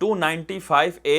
295A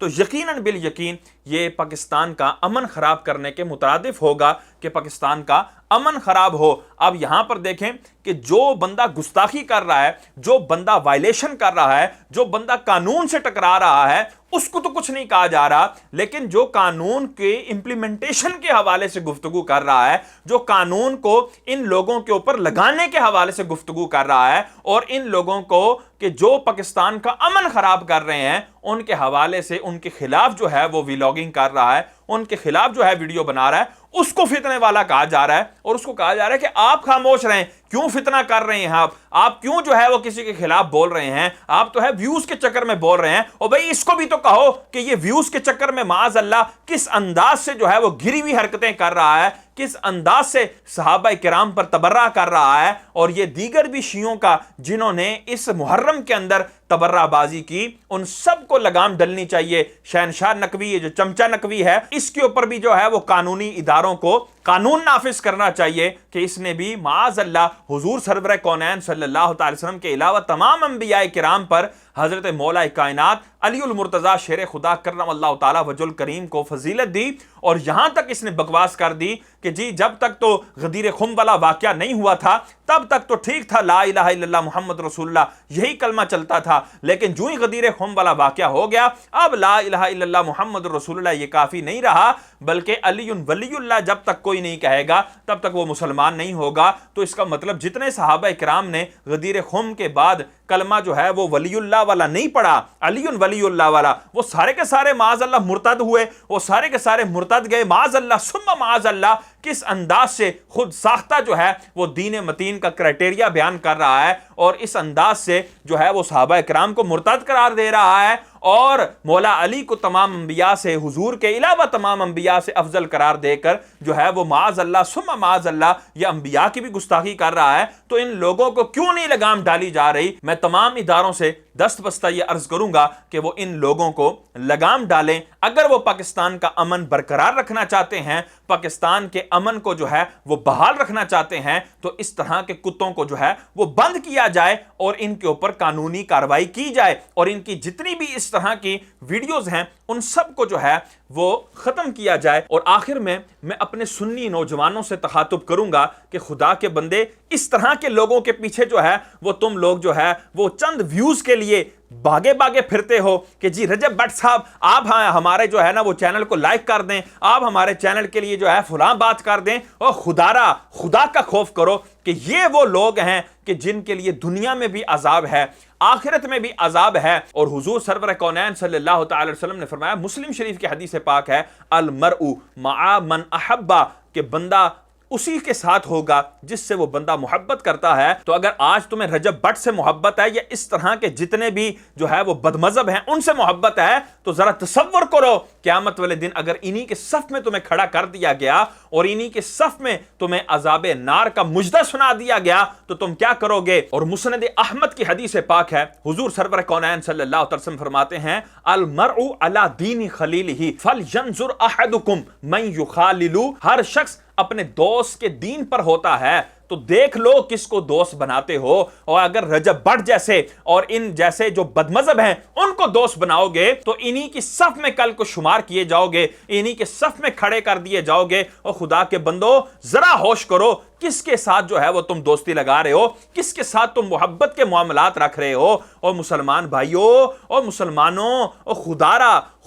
تو یقیناً بالیقین یہ پاکستان کا امن خراب کرنے کے مترادف ہوگا کہ پاکستان کا امن خراب ہو۔ اب یہاں پر دیکھیں کہ جو بندہ گستاخی کر رہا ہے، جو بندہ وائلیشن کر رہا ہے، جو بندہ قانون سے ٹکرا رہا ہے، اس کو تو کچھ نہیں کہا جا رہا، لیکن جو قانون کے امپلیمنٹیشن کے حوالے سے گفتگو کر رہا ہے، جو قانون کو ان لوگوں کے اوپر لگانے کے حوالے سے گفتگو کر رہا ہے، اور ان لوگوں کو کہ جو پاکستان کا امن خراب کر رہے ہیں ان کے حوالے سے ان کے خلاف جو ہے وہ ویلاگنگ کر رہا ہے، ان کے خلاف جو ہے ویڈیو بنا رہا ہے، اس کو فتنے والا کہا جا رہا ہے، اور اس کو کہا جا رہا ہے کہ آپ خاموش رہیں، کیوں فتنہ کر رہے ہیں آپ کیوں جو ہے وہ کسی کے خلاف بول رہے ہیں، آپ تو ہے ویوز کے چکر میں بول رہے ہیں۔ اور بھئی اس کو بھی تو کہو کہ یہ ویوز کے چکر میں معاذ اللہ کس انداز سے جو ہے وہ گری ہوئی حرکتیں کر رہا ہے، کس انداز سے صحابہ کرام پر تبرہ کر رہا ہے، اور یہ دیگر بھی شیعوں کا جنہوں نے اس محرم کے اندر تبرہ بازی کی، ان سب کو لگام ڈلنی چاہیے۔ شہنشاہ نقوی، یہ جو چمچہ نقوی ہے، اس کے اوپر بھی جو ہے وہ قانونی اداروں کو قانون نافذ کرنا چاہیے کہ اس نے بھی معاذ اللہ حضور سرور کونین صلی اللہ تعالی وسلم کے علاوہ تمام انبیاء کرام پر حضرت مولا کائنات علی المرتضیٰ شیر خدا کرم اللہ تعالی وجہ الکریم کو فضیلت دی، اور یہاں تک اس نے بکواس کر دی کہ جی جب تک تو غدیر خم والا واقعہ نہیں ہوا تھا تب تک تو ٹھیک تھا، لا الہ الا اللہ محمد رسول اللہ یہی کلمہ چلتا تھا، لیکن جو ہی غدیر خم والا واقعہ ہو گیا اب لا الہ الا اللہ محمد رسول اللہ یہ کافی نہیں رہا، بلکہ علی ولی اللہ جب تک کوئی نہیں کہے گا تب تک وہ مسلمان نہیں ہوگا۔ تو اس کا مطلب جتنے صحابہ کرام نے غدیر خم کے بعد کلمہ جو ہے وہ ولی اللہ والا نہیں پڑھا، علی ولی اللہ والا، وہ سارے کے سارے معاذ اللہ مرتد ہوئے، وہ سارے کے سارے مرتد گئے معاذ اللہ ثم معاذ اللہ۔ کس انداز سے خود ساختہ جو ہے وہ دین متین کا کرائٹیریا بیان کر رہا ہے، اور اس انداز سے جو ہے وہ صحابہ کرام کو مرتد قرار دے رہا ہے، اور مولا علی کو تمام انبیاء سے، حضور کے علاوہ تمام انبیاء سے افضل قرار دے کر جو ہے وہ معاذ اللہ ثم معاذ اللہ یہ انبیاء کی بھی گستاخی کر رہا ہے۔ تو ان لوگوں کو کیوں نہیں لگام ڈالی جا رہی؟ میں تمام اداروں سے دست بستہ یہ عرض کروں گا کہ وہ ان لوگوں کو لگام ڈالیں، اگر وہ پاکستان کا امن برقرار رکھنا چاہتے ہیں، پاکستان کے امن کو جو ہے وہ بحال رکھنا چاہتے ہیں، تو اس طرح کے کتوں کو جو ہے وہ بند کیا جائے اور ان کے اوپر قانونی کارروائی کی جائے، اور ان کی جتنی بھی اس طرح کی ویڈیوز ہیں ان سب کو جو ہے وہ ختم کیا جائے۔ اور آخر میں اپنے سنی نوجوانوں سے تخاطب کروں گا کہ خدا کے بندے، اس طرح کے لوگوں کے پیچھے جو ہے وہ تم لوگ جو ہے وہ چند ویوز کے لیے بھاگے پھرتے ہو کہ جی رجب بٹ صاحب آپ ہمارے جو ہے نا وہ چینل کو لائک کر دیں، آپ ہمارے چینل کے لیے جو ہے فلاں بات کر دیں، اور خدا کا خوف کرو کہ یہ وہ لوگ ہیں کہ جن کے لیے دنیا میں بھی عذاب ہے، آخرت میں بھی عذاب ہے۔ اور حضور سرور کونین صلی اللہ تعالی وسلم نے فرمایا، مسلم شریف کی حدیث پاک ہے، المرء مع من احبا، کہ بندہ اسی کے ساتھ ہوگا جس سے وہ بندہ محبت کرتا ہے۔ تو اگر آج تمہیں رجب بٹ سے محبت ہے یا اس طرح کے جتنے بھی جو ہے وہ بدمذہب ہیں ان سے محبت ہے، تو ذرا تصور کرو قیامت والے دن اگر انہی کے صف میں تمہیں کھڑا کر دیا گیا اور انہی کے صف میں تمہیں عذاب نار کا مجدہ سنا دیا گیا تو تم کیا کرو گے؟ اور مسند احمد کی حدیث پاک ہے، حضور سرور کونین صلی اللہ علیہ وسلم فرماتے ہیں، المرء علی دین خلیلہ فلینظر احدکم من یخالل، ہر شخص اپنے دوست کے دین پر ہوتا ہے تو دیکھ لو کس کو دوست بناتے ہو، اور اگر رجب بٹ جیسے اور ان جیسے جو بدمذہب ہیں ان کو دوست بناؤ گے تو انہی کی صف میں کل کو شمار کیے جاؤ گے، انہی کے صف میں کھڑے کر دیے جاؤ گے۔ اور خدا کے بندو ذرا ہوش کرو، کس کے ساتھ جو ہے وہ تم دوستی لگا رہے ہو، کس کے ساتھ تم محبت کے معاملات رکھ رہے ہو۔ اور مسلمان بھائیوں اور مسلمانوں، اور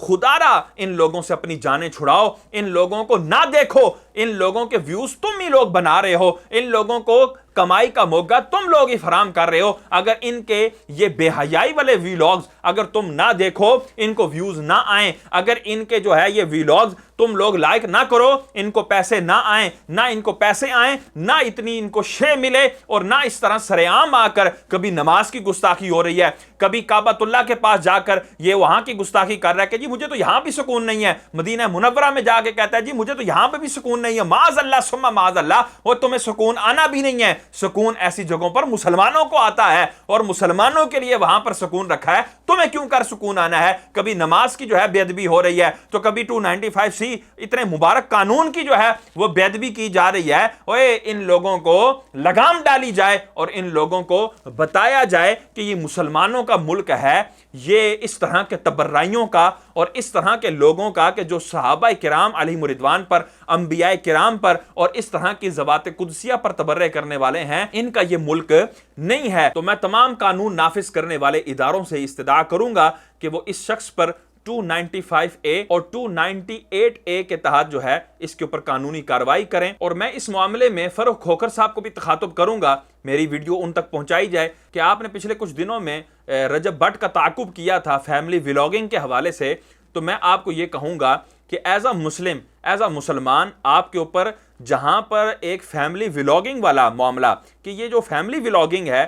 خدارا ان لوگوں سے اپنی جانیں چھڑاؤ، ان لوگوں کو نہ دیکھو، ان لوگوں کے ویوز تم ہی لوگ بنا رہے ہو، ان لوگوں کو کمائی کا موقع تم لوگ ہی فراہم کر رہے ہو۔ اگر ان کے یہ بے حیائی والے ویلاگز اگر تم نہ دیکھو، ان کو ویوز نہ آئیں، اگر ان کے جو ہے یہ ویلاگز تم لوگ لائک نہ کرو، ان کو پیسے نہ آئیں، نہ ان کو پیسے آئیں، نہ اتنی ان کو شے ملے، اور نہ اس طرح سرعام آ کر کبھی نماز کی گستاخی ہو رہی ہے، کبھی کعبۃ اللہ کے پاس جا کر یہ وہاں کی گستاخی کر رہا ہے کہ جی مجھے تو یہاں بھی سکون نہیں ہے، مدینہ منورہ میں جا کے کہتا ہے جی مجھے تو یہاں پہ بھی سکون نہیں ہے، معاذ اللہ ثم معاذ اللہ، اور تمہیں سکون آنا بھی نہیں ہے۔ سکون ایسی جگہوں پر مسلمانوں کو آتا ہے، اور مسلمانوں کے لیے وہاں پر سکون رکھا ہے، تمہیں کیوں کر سکون آنا ہے؟ کبھی نماز کی جو ہے بے ادبی ہو رہی ہے تو کبھی 295C اتنے مبارک قانون کی جو ہے وہ بے ادبی کی جا رہی ہے۔ اوے ان لوگوں کو لگام ڈالی جائے اور ان لوگوں کو بتایا جائے کہ یہ مسلمانوں کا ملک ہے، یہ اس طرح کے تبرائیوں کا اور اس طرح کے لوگوں کا کہ جو صحابہ کرام علیہم رضوان پر، انبیاء کرام پر اور اس طرح کی ذوات قدسیہ پر تبرع کرنے والے ہیں، ان کا یہ ملک نہیں ہے۔ تو میں تمام قانون نافذ کرنے والے اداروں سے استدعا کروں گا کہ وہ اس شخص پر 295A اور 298A کے تحت جو ہے اس کے اوپر قانونی کارروائی کریں، اور میں اس معاملے میں فاروق کھوکھر صاحب کو بھی تخاطب کروں گا، میری ویڈیو ان تک پہنچائی جائے کہ آپ نے پچھلے کچھ دنوں میں رجب بٹ کا تعاقب کیا تھا فیملی ولاگنگ کے حوالے سے۔ تو میں آپ کو یہ کہوں گا کہ ایز اے مسلمان آپ کے اوپر جہاں پر ایک فیملی ولاگنگ والا معاملہ، کہ یہ جو فیملی ولاگنگ ہے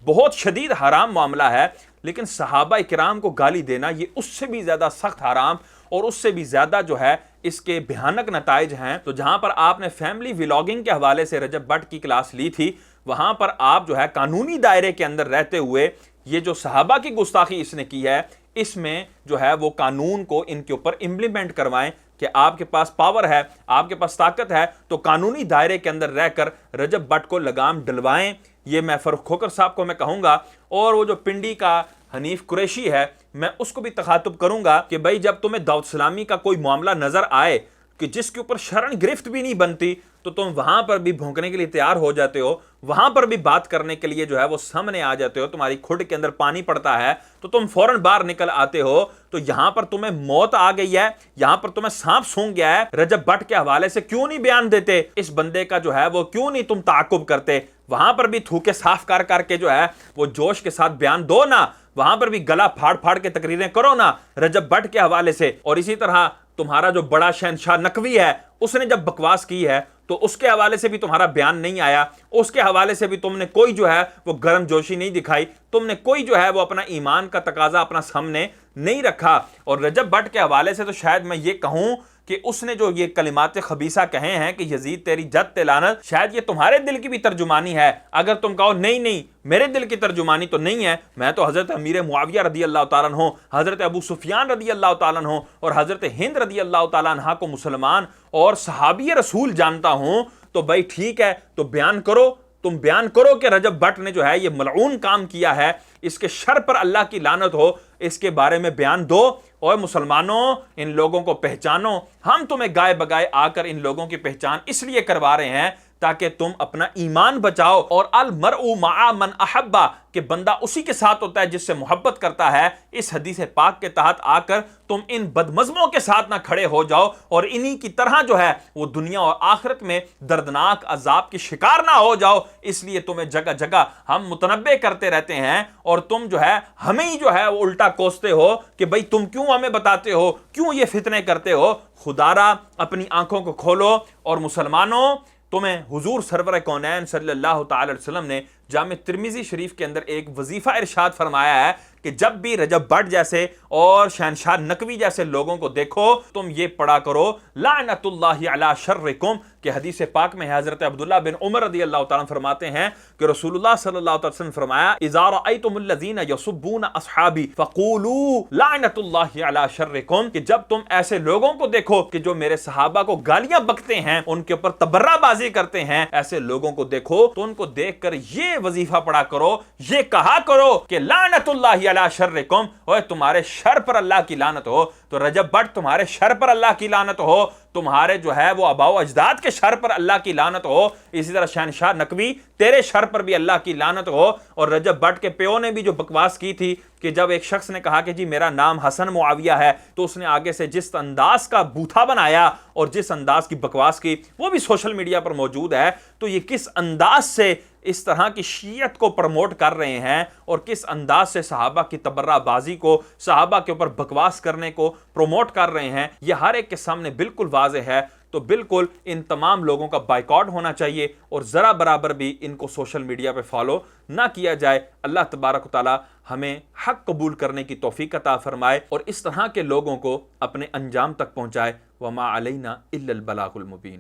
بہت شدید حرام معاملہ ہے، لیکن صحابہ کرام کو گالی دینا یہ اس سے بھی زیادہ سخت حرام اور اس سے بھی زیادہ جو ہے اس کے بھیانک نتائج ہیں۔ تو جہاں پر آپ نے فیملی ولاگنگ کے حوالے سے رجب بٹ کی کلاس لی تھی، وہاں پر آپ جو ہے قانونی دائرے کے اندر رہتے ہوئے یہ جو صحابہ کی گستاخی اس نے کی ہے، اس میں جو ہے وہ قانون کو ان کے اوپر امپلیمنٹ کروائیں کہ آپ کے پاس پاور ہے، آپ کے پاس طاقت ہے، تو قانونی دائرے کے اندر رہ کر رجب بٹ کو لگام ڈلوائیں۔ یہ میں فاروق کھوکھر صاحب کو میں کہوں گا، اور وہ جو پنڈی کا حنیف قریشی ہے میں اس کو بھی تخاطب کروں گا کہ بھائی جب تمہیں دعوت اسلامی کا کوئی معاملہ نظر آئے کہ جس کے اوپر شرعن گرفت بھی نہیں بنتی، تو تم وہاں پر بھی بھونکنے کے لیے تیار ہو جاتے ہو، وہاں پر بھی بات کرنے کے لیے جو ہے وہ سامنے آ جاتے ہو، تمہاری کھڈ کے اندر پانی پڑتا ہے تو تم فوراً باہر نکل آتے ہو۔ تو یہاں پر تمہیں موت آ گئی ہے، یہاں پر تمہیں سانپ سونگ گیا ہے، رجب بٹ کے حوالے سے کیوں نہیں بیان دیتے؟ اس بندے کا جو ہے وہ کیوں نہیں تم تعاقب کرتے؟ وہاں پر بھی تھوکے صاف کر کے جو ہے وہ جوش کے ساتھ بیان دو نا، وہاں پر بھی گلا پھاڑ کے تقریریں کرو نا رجب بٹ کے حوالے سے۔ اور اسی طرح تمہارا جو بڑا شہنشاہ نقوی ہے، اس نے جب بکواس کی ہے تو اس کے حوالے سے بھی تمہارا بیان نہیں آیا، اس کے حوالے سے بھی تم نے کوئی جو ہے وہ گرم جوشی نہیں دکھائی، تم نے کوئی جو ہے وہ اپنا ایمان کا تقاضا اپنا سامنے نہیں رکھا۔ اور رجب بٹ کے حوالے سے تو شاید میں یہ کہوں کہ اس نے جو یہ کلمات خبیثہ کہے ہیں کہ یزید تیری جد تے لعنت، شاید یہ تمہارے دل کی بھی ترجمانی ہے۔ اگر تم کہو نہیں میرے دل کی ترجمانی تو نہیں ہے، میں تو حضرت امیر معاویہ رضی اللہ تعالیٰ عنہ، حضرت ابو سفیان رضی اللہ تعالیٰ عنہ اور حضرت ہند رضی اللہ تعالیٰ عنہ کو مسلمان اور صحابی رسول جانتا ہوں، تو بھائی ٹھیک ہے، تو بیان کرو، تم بیان کرو کہ رجب بٹ نے جو ہے یہ ملعون کام کیا ہے، اس کے شر پر اللہ کی لعنت ہو، اس کے بارے میں بیان دو۔ اور مسلمانوں ان لوگوں کو پہچانو، ہم تمہیں گائے بگائے آ کر ان لوگوں کی پہچان اس لیے کروا رہے ہیں تاکہ تم اپنا ایمان بچاؤ۔ اور المرء مع من احبا، کہ بندہ اسی کے ساتھ ہوتا ہے جس سے محبت کرتا ہے، اس حدیث پاک کے تحت آ کر تم ان بدمزموں کے ساتھ نہ کھڑے ہو جاؤ اور انہی کی طرح جو ہے وہ دنیا اور آخرت میں دردناک عذاب کی شکار نہ ہو جاؤ۔ اس لیے تمہیں جگہ جگہ ہم متنبع کرتے رہتے ہیں اور تم جو ہے ہمیں ہی جو ہے وہ الٹا کوستے ہو کہ بھئی تم کیوں ہمیں بتاتے ہو، کیوں یہ فتنے کرتے ہو۔ خدارا اپنی آنکھوں کو کھولو۔ اور مسلمانوں، تمہیں حضور سرور کونین صلی اللہ تعالی علیہ وسلم نے جامع ترمذی شریف کے اندر ایک وظیفہ ارشاد فرمایا ہے کہ جب بھی رجب بٹ جیسے اور شہنشاہ نقوی جیسے لوگوں کو دیکھو تم یہ پڑھا کرو لعنت اللہ علی شرکم، کہ حدیث پاک میں حضرت عبداللہ بن عمر رضی اللہ تعالیٰ فرماتے ہیں کہ رسول اللہ صلی اللہ علیہ وسلم فرمایا اذا رأیتم الذین یسبون اصحابی فقولوا لعنت اللہ علی شرکم، کہ جب تم ایسے لوگوں کو دیکھو کہ جو میرے صحابہ کو گالیاں بکتے ہیں، ان کے اوپر تبرہ بازی کرتے ہیں، ایسے لوگوں کو دیکھو تو ان کو دیکھ کر یہ وظیفہ پڑھا کرو، یہ کہا کرو کہ لعنت اللہ علی شرکم، اوے تمہارے شر پر اللہ کی لعنت ہو۔ تو رجب بٹ تمہارے شر پر اللہ کی لعنت ہو، تمہارے جو ہے وہ آباء و اجداد کے شر پر اللہ کی لعنت ہو، اسی طرح شہنشاہ نقوی تیرے شر پر بھی اللہ کی لعنت ہو۔ اور رجب بٹ کے پیو نے بھی جو بکواس کی تھی کہ جب ایک شخص نے کہا کہ جی میرا نام حسن معاویہ ہے، تو اس نے آگے سے جس انداز کا بوتھا بنایا اور جس انداز کی بکواس کی وہ بھی سوشل میڈیا پر موجود ہے، تو یہ کس انداز سے اس طرح کی شیعت کو پروموٹ کر رہے ہیں اور کس انداز سے صحابہ کی تبرہ بازی کو، صحابہ کے اوپر بکواس کرنے کو پروموٹ کر رہے ہیں، یہ ہر ایک کے سامنے بالکل واضح ہے۔ تو بالکل ان تمام لوگوں کا بائیکاٹ ہونا چاہیے اور ذرا برابر بھی ان کو سوشل میڈیا پہ فالو نہ کیا جائے۔ اللہ تبارک و تعالی ہمیں حق قبول کرنے کی توفیق عطا فرمائے اور اس طرح کے لوگوں کو اپنے انجام تک پہنچائے۔ وما علینا الا البلاغ المبین۔